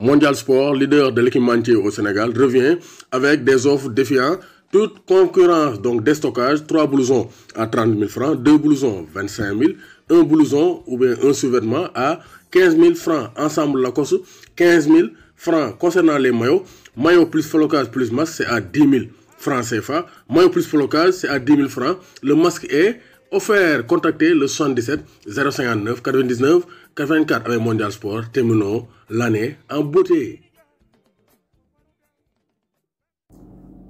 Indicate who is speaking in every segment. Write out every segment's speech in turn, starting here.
Speaker 1: Mondial Sport, leader de l'équipementier au Sénégal, revient avec des offres défiant toute concurrence. Donc déstockage, 3 blousons à 30 000 francs, 2 blousons 25 000, un blouson ou bien un sous-vêtement à 15 000 francs. Ensemble Lacoste, 15 000 francs. Concernant les maillots, maillot plus flocage plus masque, c'est à 10 000 francs CFA. Maillot plus flocage, c'est à 10 000 francs. Le masque est offert. Contactez le 77 059 99 84 avec Mondial Sport. Terminons l'année en beauté.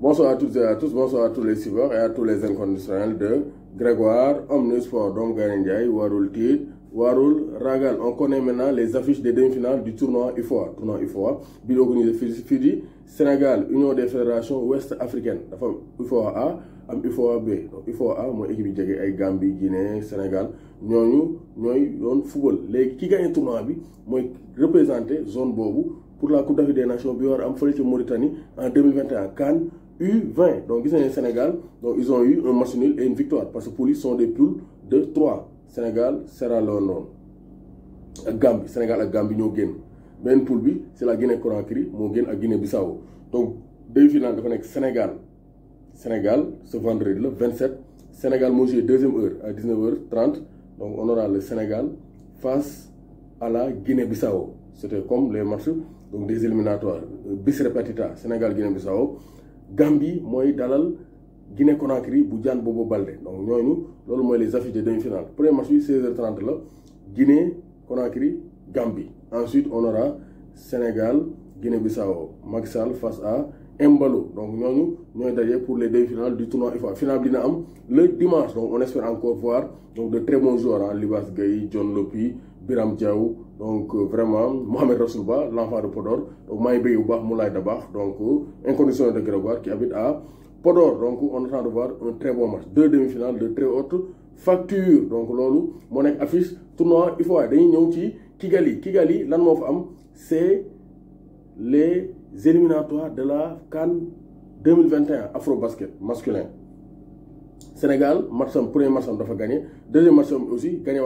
Speaker 1: Bonsoir à toutes et à tous, bonsoir à tous les suiveurs et à tous les inconditionnels de Grégoire Omnisport. Donc Garindiaï, Warul Tid, Warul Ragal. On connaît maintenant les affiches des demi-finales du tournoi IFOA. Tournoi IFOA, bi organisé Fidi, Sénégal, Union des fédérations ouest africaines. Dafa IFOA A, am IFOA B. Donc IFOA A, mooy équipe yi jege ay Gambie, Guinée, Sénégal. ñooy doon football. Léegi ki gagné tournoi bi mooy représenté zone boobu pour la Coupe d'Afrique des Nations bi war am fële ci Mauritanie en 2021 CAN U20. Donc gis nañu Sénégal, donc ils ont eu un match nul et une victoire parce que poules sont des poules de 3. Sénégal, Sierra Leone ak Gambie. Sénégal ak Gambie ñoo génn. Benn poule bi c'est la Guinée-Conakry moo génn ak Guinée-Bissau. Donc demi-finale dafa nekk Sénégal ce vendredi le 27. Sénégal moo joué deuxième heure à 19h30. Donc on aura le Sénégal face à la Guinée-Bissau. C'était comme les matchs donc des éliminatoires bis repetita Sénégal Guinée-Bissau. Gambie mooy dalal Guinée-Conakry bu Diane Bobo Baldé. Donc ñooñu loolu mooy les affiches de demi-finale. Premier match bi 16h30 la Guinée-Conakry Gambie. Ensuite on aura Sénégal Guinée-Bissau. Macky Sall face à Mbalo. Donc ñooñu ñooy daje pour les demi-finales du tournoi IFOA. Finale dina am le dimanche. Donc on espère encore voir donc de très bons joueurs, Libas Gueye, John Lopi, Biram Diaw. Donc vraiment Mohamed Rassoulba, l'enfant de Podor. Donc Maï Bey Oubach, Moulay Dabach. Donc inconditionnel de Grégoire qui habite à Podor. Donc on attend de voir un très bon match. 2 demi-finales de très haute facture. Donc loolu moo nekk affiche tournoi IFOA. Dañuy ñëw ci Kigali lan moo fa am c'est les éliminatoires de la CAN 2021 Afrobasket masculin. Sénégal premier match dafa gagné, deuxième match aussi gagné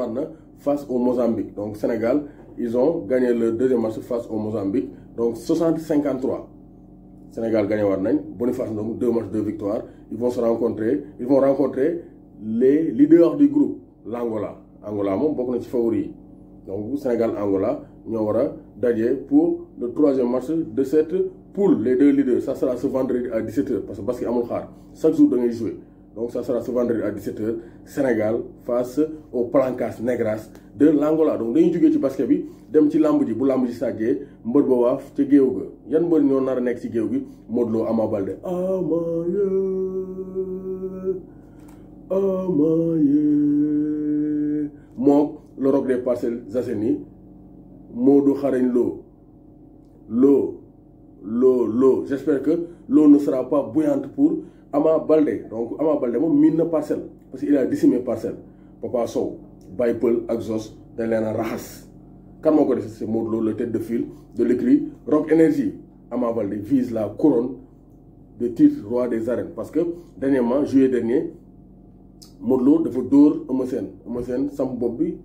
Speaker 1: face au Mozambique. Donc Sénégal, ils ont gagné le deuxième match face au Mozambique. Donc 60-53. Sénégal gagné Boniface donc 2 matchs, 2 victoires. Ils vont rencontrer les leaders du groupe, l'Angola. Angola moom bokk na ci favori. Donc Sénégal Angola ñoo war a daje pour le 3e match de cette poule. Les 2 leaders, ça sera ce vendredi à 17h parce que basket amul xaar. Chaque jour da ngay jouer. Donc ça sera ce vendredi à 17h. Sénégal face aux Palancas Negras de l'Angola. Donc dañuy jógee ci basket bi dem ci lamb ji bu lamb ji sàggee mbër ba waaf ca géew ga. Yan mbër ñoo nar a nekk ci géew gi? Modou Lo, Ama Baldé. Mook le Roc des Parcelles Assainies, Modou Xarañ Lo. J'espère que l'eau ne sera pas bouillante pour Ama Baldé. Donc Ama Baldé moom miin na Parcelles parce qu'il a décimé Parcelles. Papa Sow, Baye Peul ak Zos dañ leen a raxas. Kan moo ko def? C'est Modou Lo, le tête de file de l'écurie Rock Énergie. Ama Baldé vise la couronne de titre roi des arènes parce que dernièrement juillet dernier Modou Lo dafa dóor Eumeu Sène samp bopp bi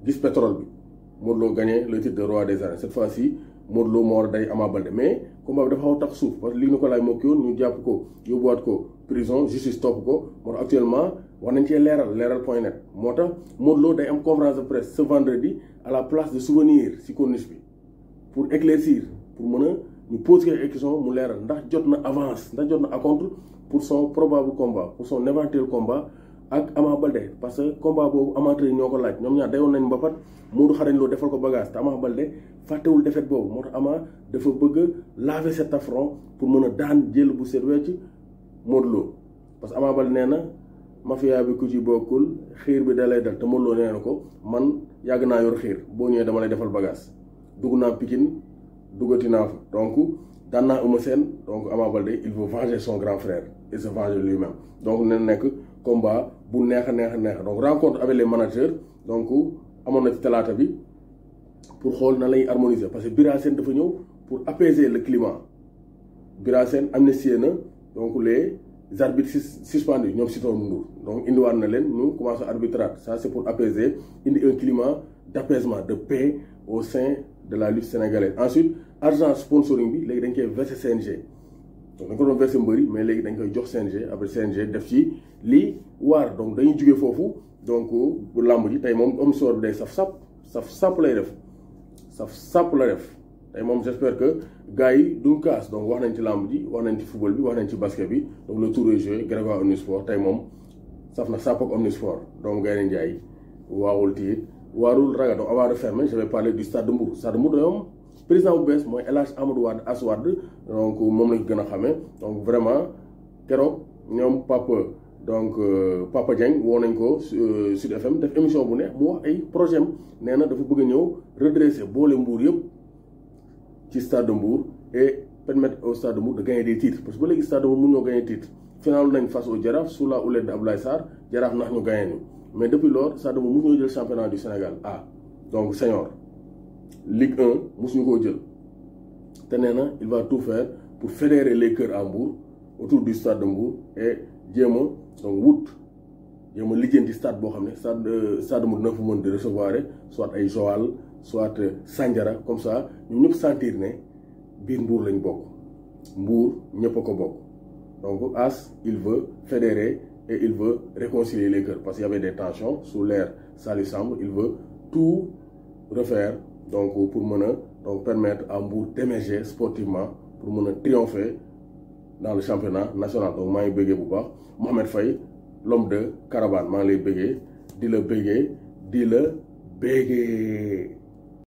Speaker 1: gis pétrole bi. Modou Lo gagné le titre de roi des arènes. Cette fois-ci Modou Lo moo war a day Ama Baldé mais combat bi dafa xaw tax suuf parce que lii na ko laay moo ki woon ñu jàpp ko yóbbuwaat ko prison justice topp ko moo tax actuellement war nañ cee leeral.net. moo tax Modou Lo day am conférence de presse ce vendredi à la place de Souvenir si corniche bi pour éclaircir pour mën a ñu pose quelques questions mu leeral ndax jot na avance ndax jot na acompte pour son probable combat, pour son éventuel combat ak Ama Baldé. Parce que combat boobu amateur yi ñoo ko laaj ñoom ñaar dayoon nañ mbapat Modou Xarañ Lo defal ko bagage te Ama Baldé fàttewul defet boobu moo tax Ama dafa bëgg laver cet affront pour mën a daan jël bu set wecc Modou Lo. Parce que Ama Baldé nee na mafia bi ku ci bokkul xiir bi da lay dal te Modou Lo nee na ko man yàgg naa yor xiir boo ñëwee dama lay defal bagage. Dugg naa Pikine duggati naa fa donc daan naa Eumeu Sène donc Ama Baldé il veut venger son grand frère et se venger lui-même. Donc ne nekk combat bu neex a neex donc rencontre avec les managers donc amoon na ci talaata bi pour xool na lay harmoniser parce que Bira Sène dafa ñëw pour apaiser le climat. Bira Sène amnistié na donc les arbitres suspendus ñoom Sitor Ndour donc indiwaat na leen ñu commencé arbitrage ça c'est pour apaiser indi un climat d'apaisement, de paix au sein de la lutte sénégalaise. Ensuite, argent sponsoring bi léegi dañ koy verser CNG donc dañ ko doon verser mbëri mais léegi dañ koy jox CNG après CNG def ci lii waar donc dañuy jógee foofu donc bu làmb ji tey moom Omnisport bi day saf sap lay def sap la def tey moom j'espère que gars yi duñ kaas donc wax nañ ci làmb ji wax nañ ci football bi wax nañ ci basket bi donc le tour est joué Grégoire Omnisport tey moom saf na sap ak Omnisport donc Gaynde Njaay waawul tiit waarul ragal. Donc avant de fermer je vais parler du Stade de Mbour. Stade de Mbour dañoo président bu bees mooy El Hadj Amadou Wade Aswad donc moom lañ ko gën a xamee donc vraiment keroog ñoom Papa Dieng woo nañ ko Sud FM def émission bu neex mu wax ay projet am nee na dafa bëgg a ñëw redresser boole Mbour yëpp ci Stade de Mbour et permettre au Stade de Mbour de gagner des titres parce que ba léegi Stade de Mbour mun ñoo gagner titre final nañ face au Jaraaf sous la houlette de Abdoulaye Sarr Jaraaf nax ñu gagner ñu mais depuis lors Stade de Mbour mosu ñoo jël championnat du Sénégal donc senior Ligue 1 mosu ñu koo jël te nee na il va tout faire pour fédérer les cœurs à Mbour autour du Stade de Mbour et jéem a donc jéem a lijjanti stade boo xam ne Stade de Mbour dina fa mën di recevoir soit ay Joal soit Sandiara comme ça ñu ñëpp sentir ne biir Mbour lañ bokk Mbour ñëpp a ko bokk donc il veut fédérer et il veut réconcilier les cœurs parce qu'il y avait des tensions sous l'ère Salif Samb. Il veut tout refaire donc pour mën a donc permettre à Mbour d'émerger sportivement pour mën a triompher dans le championnat national. Donc maa ngi bëggee bu baax Mohamed Faye l'homme de Caravane maa ngi lay bëggee di la bëggee